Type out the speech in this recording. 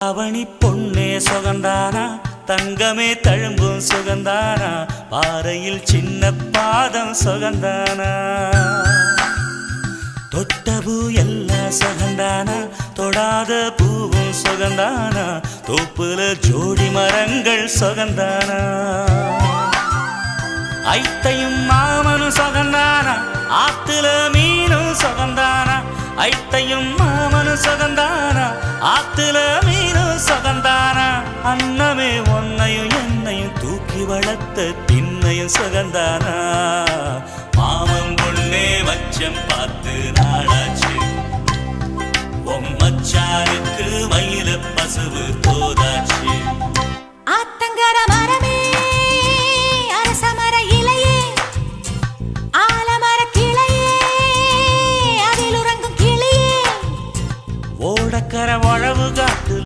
அவனி பொன்னே சுகந்தானா தங்கமே தழும்பும் சுகந்தானா பாறையில் சின்ன பாதம் சுகந்தானா தொட்டபூ எல்லாம் சுகந்தானா தொடாத பூவும் சுகந்தானா தோப்புல ஜோடி மரங்கள் சுகந்தானா ஐத்தையும் மாமனும் சுகந்தானா ஆத்துல மீனும் சுகந்தானா ஐத்தையும் மாமனும் சுகந்தானா ஆத்துல மீனும் சுகந்தானா அன்னமே ஒன்னையும் என்னையும் தூக்கி வளர்த்த திண்ணையும் சுகந்தானா மாமன் பொண்ணே மச்சம் பார்த்து நாளாச்சு மச்சானுக்கு மயில